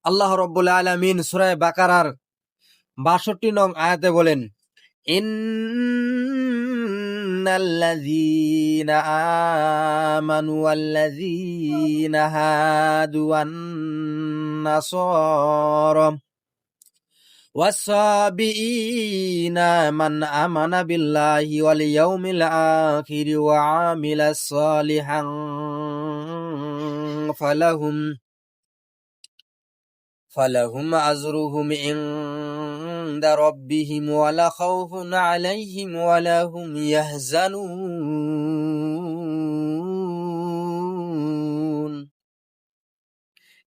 আল্লাহ রাব্বুল আলামিন সূরা বাকারার ৬২ নং আয়াতে বলেন, ইন্নাল্লাযীনা আমানু ওয়াল্লাযীনা হাদু ওয়ান নাসারা ওয়াস-সাবিঈনা মান আমানা বিল্লাহি ওয়াল ইয়াউমিল আখির ওয়া আমিলাস সালিহান ফালাহুম আজরুহুম ইনদা রাব্বিহিম ওয়ালা খাউফুন আলাইহিম ওয়ালা হুম ইয়াহজানুন।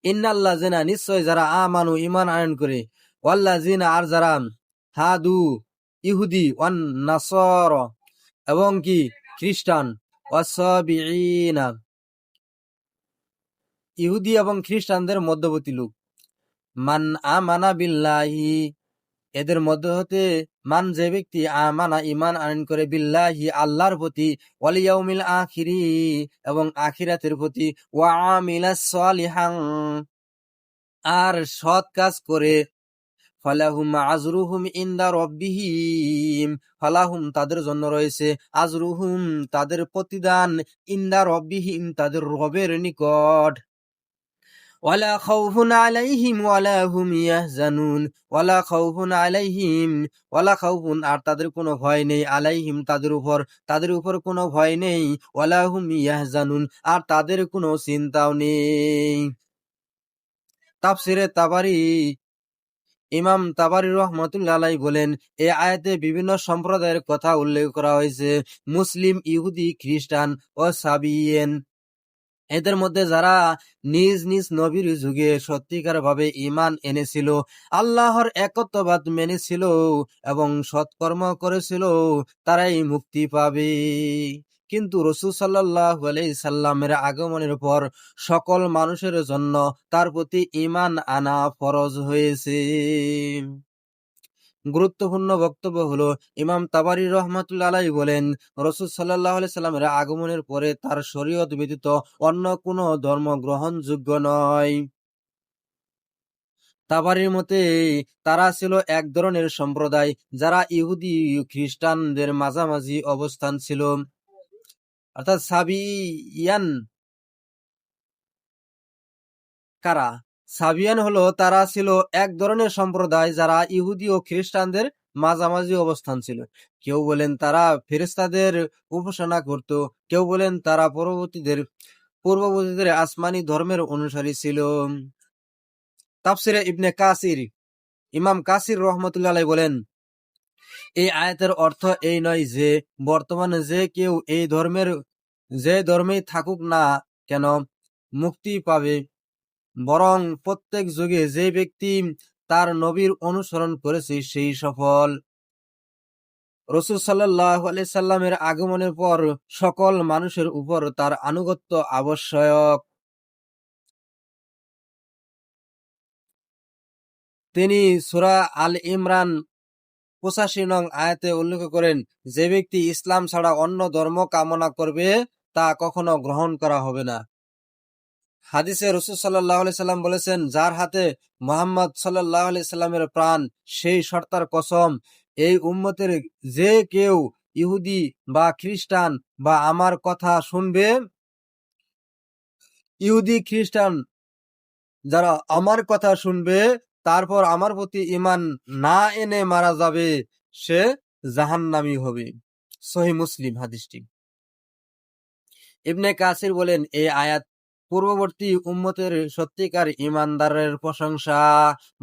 ইন্নাল্লাযিনা নিশ্চয় যারা আমানু ঈমান আনয়ন করে, ওয়াল্লাযিনা আর যারা হাদু ইহুদি, ওয়ান নাসারা এবং কি খ্রিস্টান, ওয়াস-সাবিঈনা ইহুদি এবং খ্রিস্টানদের মধ্যবর্তী লোক, মান আমানা বিল্লাহি এদের মধ্য হতে মান যে ব্যক্তি আমানা ঈমান আনয়ন করে বিল্লাহি আল্লাহর প্রতি, ওয়াল ইয়াউমিল আখিরি এবং আখিরাতের প্রতি, ওয়া আমিলাস সালিহান আর সৎ কাজ করে, ফালাহুম আজরুহুম ইনদা রাব্বিহিম ফালাহুম তাদের জন্য রয়েছে, আজরুহুম তাদের প্রতিদান, ইনদা রাব্বিহিম তাদের রবের নিকট, ওয়ালা খাউফুন আলাইহিম ওয়ালা হুম ইয়াহজানুন। ওয়ালা খাউফুন আলাইহিম ওয়ালা খাউফুন আর তাদের কোনো ভয় নেই, আলাইহিম তাদের উপর কোনো ভয় নেই, ওয়ালা হুম ইয়াহজানুন আর তাদের কোনো চিন্তাও নেই। তাফসিরে তাবারি ইমাম তাবারি রহমাতুল্লাহ আলাইহি বলেন, এই আয়াতে বিভিন্ন সম্প্রদায়ের কথা উল্লেখ করা হয়েছে, মুসলিম, ইহুদি, খ্রিস্টান ও সাবিয়েন। এদের মধ্যে যারা নিজ নিজ নবীর যুগে সত্যিকার ভাবে ঈমান এনেছিল, আল্লাহর একত্ববাদ মেনেছিল এবং সৎকর্ম করেছিল, তারাই মুক্তি পাবে। কিন্তু রাসূল সাল্লাল্লাহু আলাইহি সাল্লামের আগমনের পর সকল মানুষের জন্য তার প্রতি ঈমান আনা ফরজ হয়েছে। গুরুত্বপূর্ণ বক্তব্য হলো, ইমাম তাবারি রহমাতুল্লাহ আলাইহি বলেন, রাসূল সাল্লাল্লাহু আলাইহি সাল্লামের আগমনের পরে তার শরীয়ত ব্যতীত অন্য কোনো ধর্ম গ্রহণযোগ্য নয়। তাবারির মতে তারা ছিল এক ধরনের সম্প্রদায় যারা ইহুদি ও খ্রিস্টানদের মাঝামাঝি অবস্থান ছিল, অর্থাৎ সাবিয়ান কারা? সাবিয়ান হলো তারা ছিল এক ধরনের সম্প্রদায় যারা ইহুদি ও খ্রিস্টানদের মাঝামাঝি অবস্থান ছিল। কেউ বলেন তারা ফেরেশতাদের উপাসনা করত, কেউ বলেন তারা পূর্ববর্তীদের আসমানি ধর্মের অনুসারী ছিল। তাফসিরে ইবনে কাসির ইমাম কাসির রহমতুল্লাহ আলাইহি বলেন, এই আয়াতের অর্থ এই নয় যে বর্তমানে যে কেউ যে ধর্মেই থাকুক না কেন মুক্তি পাবে, বরং প্রত্যেক যুগে যে ব্যক্তি তার নবীর অনুসরণ করেছে সেই সফল। রাসূল সাল্লাল্লাহু আলাইহি সাল্লামের আগমনের পর সকল মানুষের উপর তার আনুগত্য আবশ্যক। তিনি সূরা আল ইমরান ৮৫ নং আয়াতে উল্লেখ করেন, যে ব্যক্তি ইসলাম ছাড়া অন্য ধর্ম কামনা করবে তা কখনো গ্রহণ করা হবে না। হাদিসে রাসূল সাল্লাল্লাহু আলাইহি সাল্লাম বলেছেন, যার হাতে মুহাম্মদ সাল্লাল্লাহু আলাইহি সাল্লামের প্রাণ, সেই সর্তার কসম, এই উম্মতের যে কেউ ইহুদি বা খ্রিস্টান বা আমার কথা শুনবে, ইহুদি খ্রিস্টান যারা আমার কথা শুনবে তারপর আমার প্রতি ঈমান না এনে মারা যাবে, সে জাহান্নামী হবে। সহিহ মুসলিম হাদিসটি। ইবনে কাসির বলেন, এই আয়াত পূর্ববর্তী উম্মতের সত্যিকার ঈমানদারের প্রশংসা।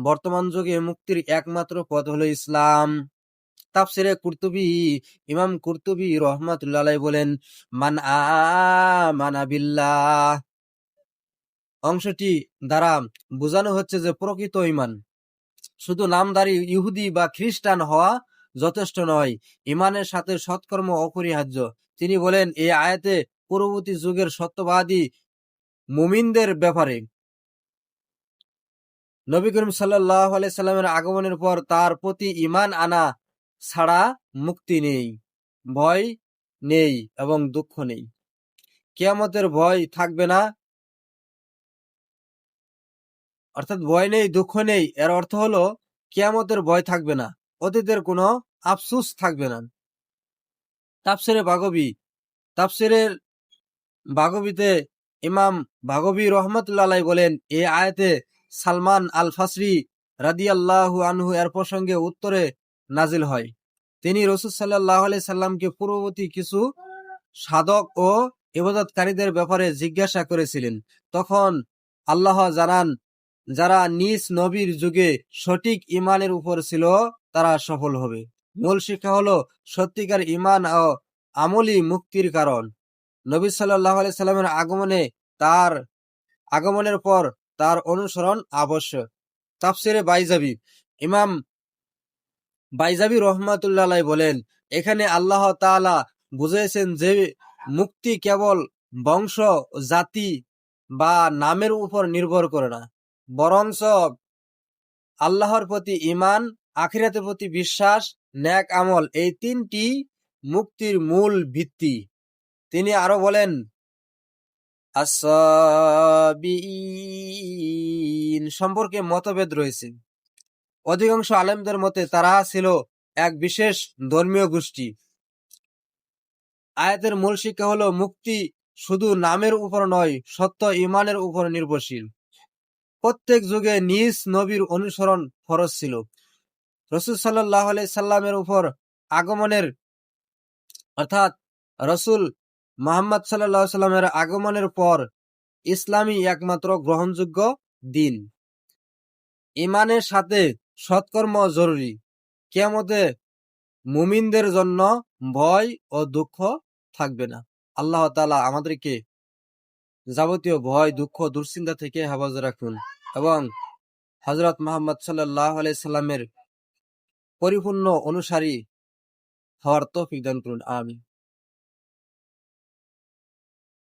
বর্তমান যুগে মুক্তির একমাত্র পথ হলো ইসলাম। তাফসিরে কুরতুবী ইমাম কুরতুবী রহমাতুল্লাহ আলাইহি বলেন, মান আমানা বিল্লাহ অংশটি দ্বারা বোঝানো হচ্ছে যে প্রকৃত ঈমান শুধু নামধারী ইহুদি বা খ্রিস্টান হওয়া যথেষ্ট নয়, ঈমানের সাথে সৎকর্ম অপরিহার্য। তিনি বলেন, এই আয়াতে পূর্ববর্তী যুগের সত্যবাদী মুমিনদের ব্যাপারে নবী করিম সাল্লাল্লাহু আলাইহি সাল্লামের আগমনের পর তার প্রতি ঈমান আনা ছাড়া মুক্তি নেই, ভয় নেই এবং দুঃখ নেই। কিয়ামতের ভয় থাকবে না, অর্থাৎ ভয় নেই, দুঃখ নেই, এর অর্থ হলো কিয়ামতের ভয় থাকবে না, অতীতের কোনো আফসোস থাকবে না। তাফসিরের বাগবিতে ইমাম বাগবী রহমতুল্লাহ আলাইহি বলেন, এই আয়াতে সালমান আল ফাসরি রাদিয়াল্লাহু আনহু এর প্রসঙ্গে উত্তরে নাজিল হয়। তিনি রাসূল সাল্লাল্লাহু আলাইহি সাল্লামকে পূর্ববর্তী কিছু সাধক ও ইবাদতকারীদের ব্যাপারে জিজ্ঞাসা করেছিলেন। তখন আল্লাহ জানান, যারা নিজ নবীর যুগে সঠিক ঈমানের উপর ছিল তারা সফল হবে। মূল শিক্ষা হলো সত্যিকার ঈমান ও আমলই মুক্তির কারণ। নবী সাল্লাল্লাহু আলাইহি সাল্লামের আগমনের পর তার অনুসরণ আবশ্যক। তাফসিরে বাইজাবি ইমাম বাইজাবি রহমাতুল্লাহ আলাইহি বলেন, এখানে আল্লাহ তাআলা বুঝিয়েছেন যে মুক্তি কেবল বংশ, জাতি বা নামের উপর নির্ভর করে না, বরঞ্চ আল্লাহর প্রতি ঈমান, আখিরাতের প্রতি বিশ্বাস, নেক আমল, এই তিনটি মুক্তির মূল ভিত্তি। তিনি আরো বলেন, আস-সাবিঈন সম্পর্কে মতভেদ রয়েছে। অধিকাংশ আলেমদের মতে তারা ছিল এক বিশেষ ধর্মীয় গোষ্ঠী। আয়াতের মূল শিক্ষা হলো মুক্তি শুধু নামের উপর নয়, সত্য ঈমানের উপর নির্ভরশীল। প্রত্যেক যুগে নিজ নবীর অনুসরণ ফরজ ছিল। রাসূল সাল্লাল্লাহু আলাইহি সাল্লামের উপর আগমনের অর্থাৎ রাসূল মুহাম্মদ সাল্লাল্লাহু আলাইহি সাল্লামের আগমনের পর ইসলামই একমাত্র গ্রহণযোগ্য দিন। ঈমানের সাথে সৎকর্ম জরুরি। কিয়ামতে মুমিনদের জন্য ভয় ও দুঃখ থাকবে না। আল্লাহ তাআলা আমাদেরকে যাবতীয় ভয়, দুঃখ, দুশ্চিন্তা থেকে হেফাজত রাখুন এবং হযরত মুহাম্মদ সাল্লাল্লাহু আলাইহি সাল্লামের পরিপূর্ণ অনুসারী হওয়ার তৌফিক দান করুন। আমিন।